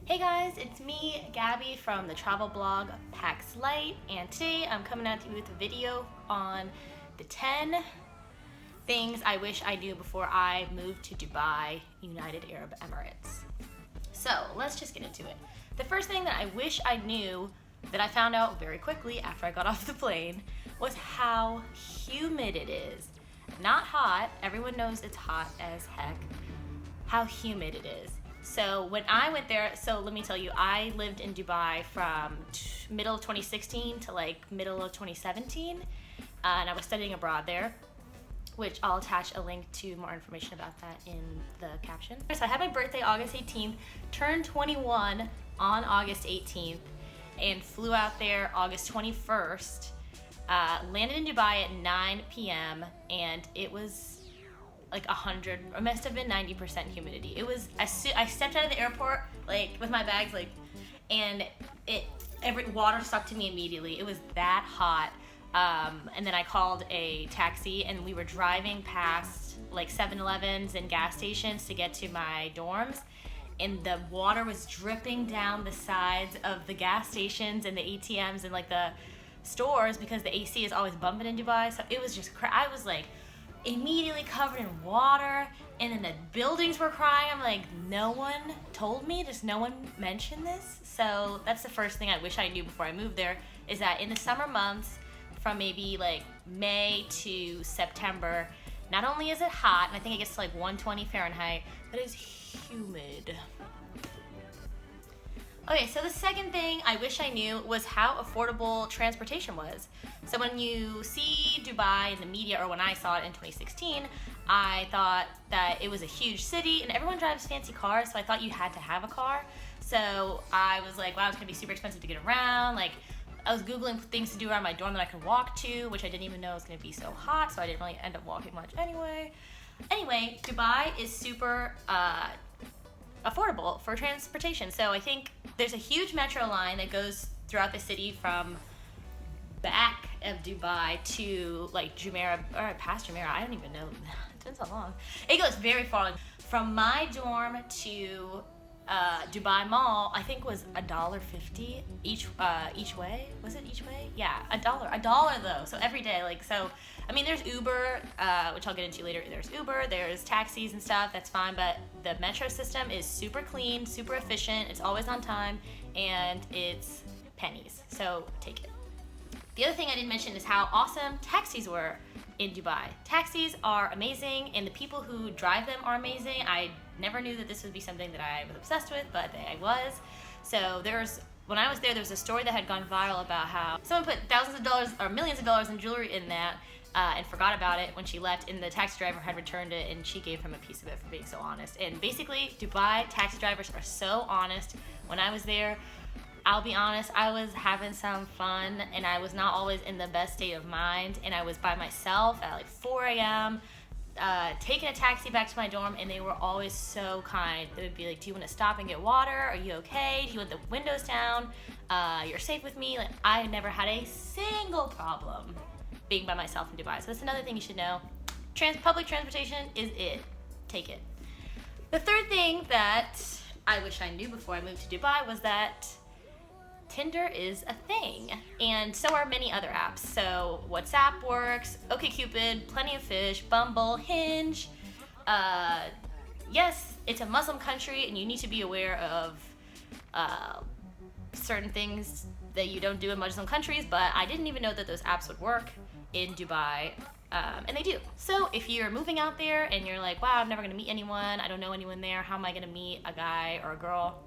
Hey guys, it's me, Gabby from the travel blog Pax Light, and today I'm coming at you with a video on the 10 things I wish I knew before I moved to Dubai, United Arab Emirates. So let's just get into it. The first thing that I wish I knew that I found out very quickly after I got off the plane was how humid it is. Not hot, everyone knows it's hot as heck, how humid it is. So when I went there, so let me tell you, I lived in Dubai from middle of 2016 to like middle of 2017, and I was studying abroad there, which I'll attach a link to more information about that in the caption. So I had my birthday August 18th, turned 21 on August 18th, and flew out there August 21st, landed in Dubai at 9 p.m., and it was like 100, or must have been 90% humidity. It was, I stepped out of the airport, like with my bags, like, and every water stuck to me immediately. It was that hot. And then I called a taxi, and we were driving past like 7-Elevens and gas stations to get to my dorms, and the water was dripping down the sides of the gas stations and the ATMs and like the stores because the AC is always bumping in Dubai. So it was just, I was like, immediately covered in water, and then the buildings were crying. I'm like, no one told me, just no one mentioned this. So that's the first thing I wish I knew before I moved there, is that in the summer months, from maybe like May to September, not only is it hot, and I think it gets to like 120 Fahrenheit, but it's humid. Okay, so the second thing I wish I knew was how affordable transportation was. So when you see Dubai in the media, or when I saw it in 2016, I thought that it was a huge city and everyone drives fancy cars, so I thought you had to have a car. So I was like, wow, it's gonna be super expensive to get around. Like, I was Googling things to do around my dorm that I could walk to, which I didn't even know was gonna be so hot, so I didn't really end up walking much anyway. Anyway, Dubai is super affordable for transportation. So I think there's a huge metro line that goes throughout the city from back of Dubai to like Jumeirah, or past Jumeirah, I don't even know, it's been so long. It goes very far. From my dorm to Dubai Mall, I think was $1.50 each way. Was it each way? Yeah, $1 though. So every day, like, so I mean, there's Uber, which I'll get into later. There's Uber, there's taxis and stuff. That's fine, but the metro system is super clean, super efficient. It's always on time, and it's pennies. So take it. The other thing I didn't mention is how awesome taxis were in Dubai. Taxis are amazing, and the people who drive them are amazing. I never knew that this would be something that I was obsessed with, but I was. So when I was there was a story that had gone viral about how someone put thousands of dollars or millions of dollars in jewelry in that and forgot about it when she left, and the taxi driver had returned it, and she gave him a piece of it for being so honest. And basically, Dubai taxi drivers are so honest. When I was there, I'll be honest, I was having some fun, and I was not always in the best state of mind, and I was by myself at like 4 a.m., taking a taxi back to my dorm, and they were always so kind. They would be like, do you want to stop and get water? Are you okay? Do you want the windows down? You're safe with me? Like, I never had a single problem being by myself in Dubai. So that's another thing you should know. Public transportation is it. Take it. The third thing that I wish I knew before I moved to Dubai was that Tinder is a thing, and so are many other apps. So WhatsApp works, OkCupid, Plenty of Fish, Bumble, Hinge. Yes, it's a Muslim country, and you need to be aware of certain things that you don't do in Muslim countries, but I didn't even know that those apps would work in Dubai, and they do. So if you're moving out there and you're like, wow, I'm never gonna meet anyone, I don't know anyone there, how am I gonna meet a guy or a girl?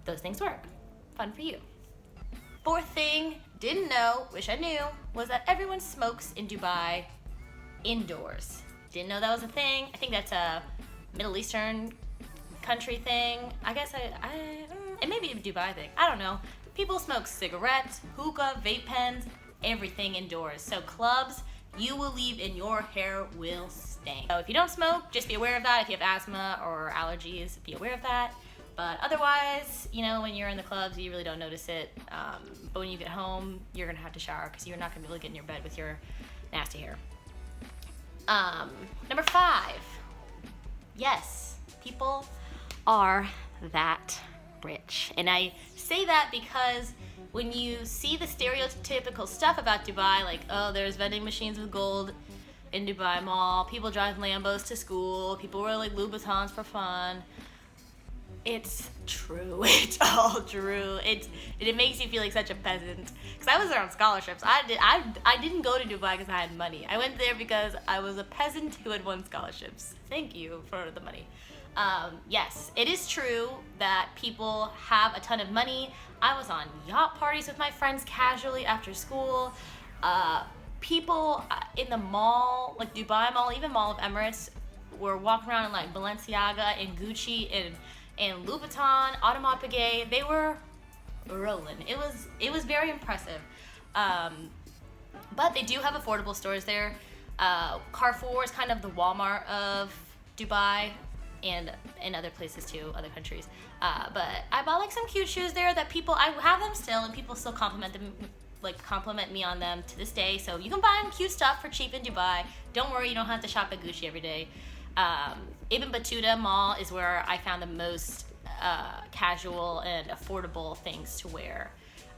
Those things work. Fun for you. Fourth thing, didn't know, wish I knew, was that everyone smokes in Dubai indoors. Didn't know that was a thing. I think that's a Middle Eastern country thing. I guess it may be a Dubai thing. I don't know. People smoke cigarettes, hookah, vape pens, everything indoors. So clubs, you will leave and your hair will stink. So if you don't smoke, just be aware of that. If you have asthma or allergies, be aware of that. But otherwise, you know, when you're in the clubs, you really don't notice it. But when you get home, you're gonna have to shower because you're not gonna be able to get in your bed with your nasty hair. Number 5. Yes, people are that rich. And I say that because when you see the stereotypical stuff about Dubai, like, oh, there's vending machines with gold in Dubai Mall, people drive Lambos to school, people wear like Louboutins for fun. It's true. It's all true. It makes you feel like such a peasant. Because I was there on scholarships. I didn't go to Dubai because I had money. I went there because I was a peasant who had won scholarships. Thank you for the money. Yes, it is true that people have a ton of money. I was on yacht parties with my friends casually after school. People in the mall, like Dubai Mall, even Mall of Emirates, were walking around in like Balenciaga and Gucci and Louboutin, Audemars Piguet. They were rolling. It was very impressive. But they do have affordable stores there. Carrefour is kind of the Walmart of Dubai and in other places too, other countries. But I bought like some cute shoes there that I have them still, and people still compliment me on them to this day. So you can buy cute stuff for cheap in Dubai. Don't worry, you don't have to shop at Gucci every day. Ibn Battuta Mall is where I found the most casual and affordable things to wear.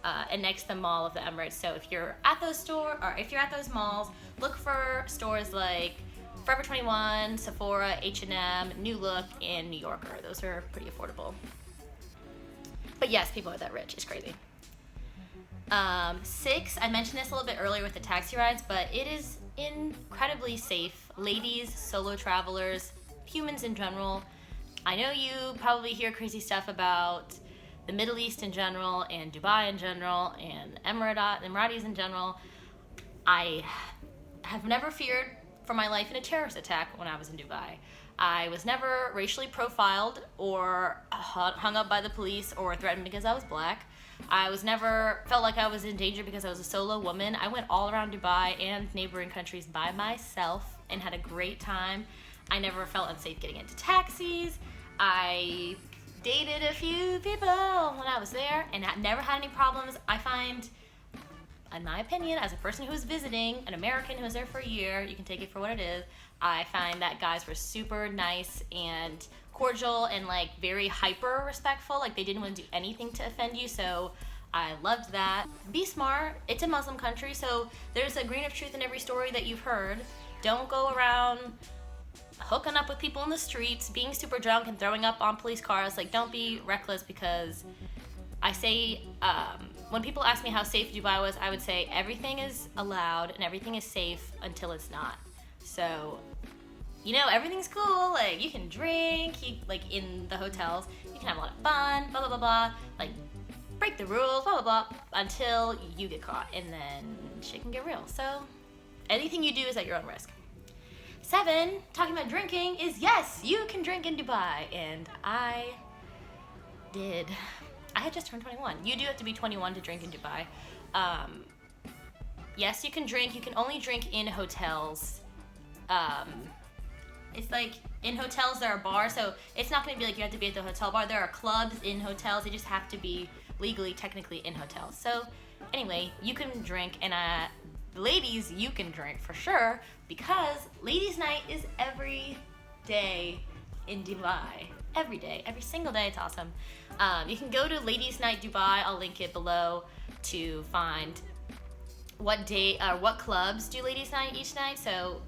And next to the Mall of the Emirates. So if you're at those malls, look for stores like Forever 21, Sephora, H&M, New Look, and New Yorker. Those are pretty affordable. But yes, people are that rich. It's crazy. 6, I mentioned this a little bit earlier with the taxi rides, but it is incredibly safe. Ladies, solo travelers, humans in general. I know you probably hear crazy stuff about the Middle East in general, and Dubai in general, and Emiratis in general. I have never feared for my life in a terrorist attack when I was in Dubai. I was never racially profiled or hung up by the police or threatened because I was black. I was never felt like I was in danger because I was a solo woman. I went all around Dubai and neighboring countries by myself and had a great time. I never felt unsafe getting into taxis. I dated a few people when I was there and I never had any problems. I find, in my opinion, as a person who was visiting, an American who was there for a year, you can take it for what it is, I find that guys were super nice and cordial and like very hyper respectful. Like they didn't want to do anything to offend you, so I loved that. Be smart. It's a Muslim country, so there's a grain of truth in every story that you've heard. Don't go around hooking up with people in the streets, being super drunk and throwing up on police cars. Like, don't be reckless, because I say, when people ask me how safe Dubai was, I would say everything is allowed and everything is safe until it's not. So, you know, everything's cool. Like, you can drink, like in the hotels, you can have a lot of fun, blah, blah, blah, blah. Like, break the rules, blah, blah, blah, until you get caught, and then shit can get real. So, anything you do is at your own risk. 7, talking about drinking, is yes, you can drink in Dubai, and I did. I had just turned 21. You do have to be 21 to drink in Dubai. Yes, you can drink. You can only drink in hotels. It's like, in hotels there are bars, so it's not going to be like you have to be at the hotel bar. There are clubs in hotels. They just have to be legally, technically in hotels. So anyway, you can drink, and ladies, you can drink for sure, because ladies' night is every day in Dubai. Every day, every single day. It's awesome. You can go to Ladies' Night Dubai. I'll link it below to find what clubs do Ladies' Night each night. So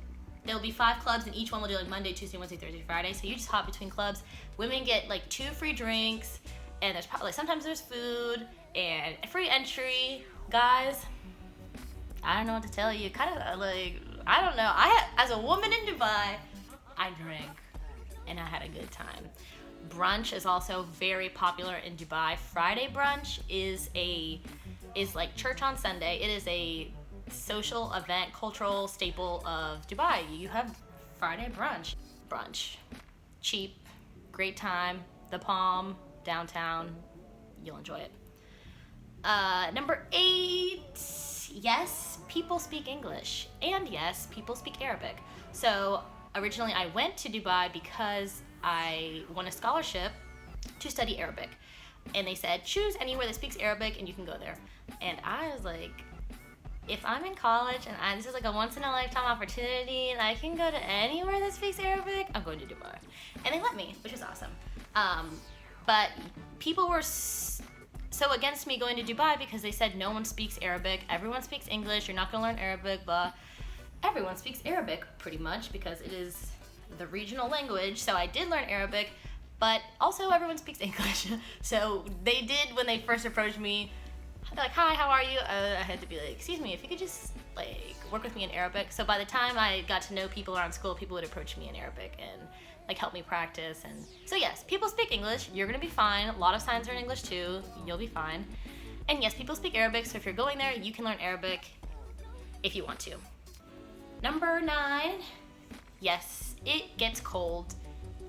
there'll be 5 clubs, and each one will do like Monday, Tuesday, Wednesday, Thursday, Friday. So you just hop between clubs. Women get like 2 free drinks, and there's probably sometimes there's food and free entry. Guys, I don't know what to tell you. Kind of like, I don't know. As a woman in Dubai, I drank and I had a good time. Brunch is also very popular in Dubai. Friday brunch is like church on Sunday. It is a social event, cultural staple of Dubai. You have Friday brunch. Brunch. Cheap, great time. The Palm, downtown. You'll enjoy it. Number 8, yes, people speak English. And yes, people speak Arabic. So originally I went to Dubai because I won a scholarship to study Arabic. And they said, choose anywhere that speaks Arabic and you can go there. And I was like, if I'm in college and this is like a once in a lifetime opportunity and I can go to anywhere that speaks Arabic, I'm going to Dubai. And they let me, which is awesome. But people were so against me going to Dubai because they said no one speaks Arabic, everyone speaks English, you're not going to learn Arabic, blah. Everyone speaks Arabic pretty much because it is the regional language. So I did learn Arabic, but also everyone speaks English. So they did, when they first approached me, they're like, hi, how are you? I had to be like, excuse me, if you could just like work with me in Arabic. So by the time I got to know people around school, people would approach me in Arabic and like help me practice. And so yes, people speak English, you're gonna be fine. A lot of signs are in English too, you'll be fine. And yes, people speak Arabic, so if you're going there, you can learn Arabic if you want to. Number 9, yes, it gets cold,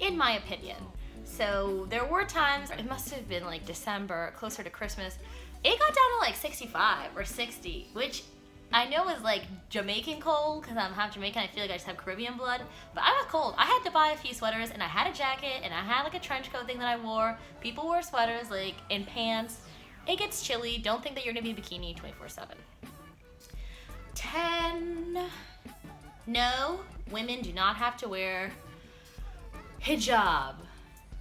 in my opinion. So there were times, it must have been like December, closer to Christmas, it got down to like 65 or 60, which I know is like Jamaican cold because I'm half Jamaican. I feel like I just have Caribbean blood, but I was cold. I had to buy a few sweaters, and I had a jacket, and I had like a trench coat thing that I wore. People wore sweaters like and pants. It gets chilly. Don't think that you're gonna be in a bikini 24/7. 10. No, women do not have to wear hijab,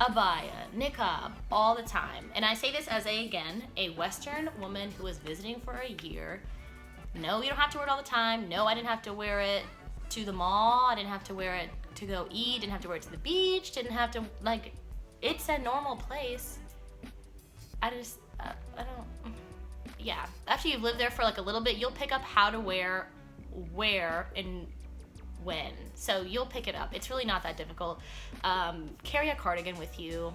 abaya, niqab all the time. And I say this as a Western woman who was visiting for a year. No, you don't have to wear it all the time. No, I didn't have to wear it to the mall. I didn't have to wear it to go eat. Didn't have to wear it to the beach. Didn't have to, like, it's a normal place. I don't, yeah. After you've lived there for like a little bit, you'll pick up how to wear where and when. So you'll pick it up. It's really not that difficult. Carry a cardigan with you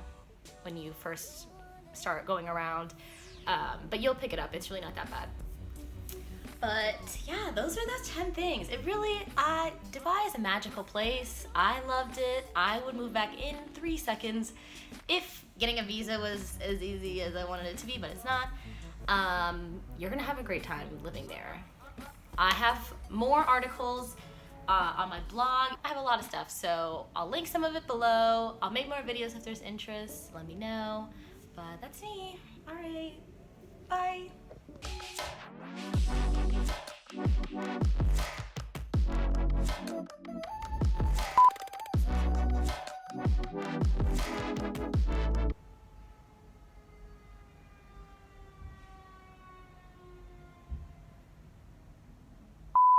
when you first start going around. But you'll pick it up. It's really not that bad. But yeah, those are those 10 things. It really, Dubai is a magical place. I loved it. I would move back in 3 seconds if getting a visa was as easy as I wanted it to be, but it's not. You're gonna have a great time living there. I have more articles on my blog. I have a lot of stuff, so I'll link some of it below. I'll make more videos if there's interest. Let me know. But that's me. All right. Bye.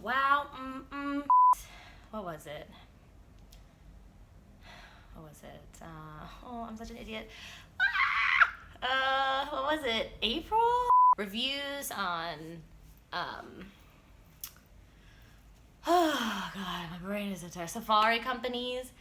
Wow. What was it? Oh, I'm such an idiot. What was it? April? Reviews on, oh god, my brain is so tired. Safari companies.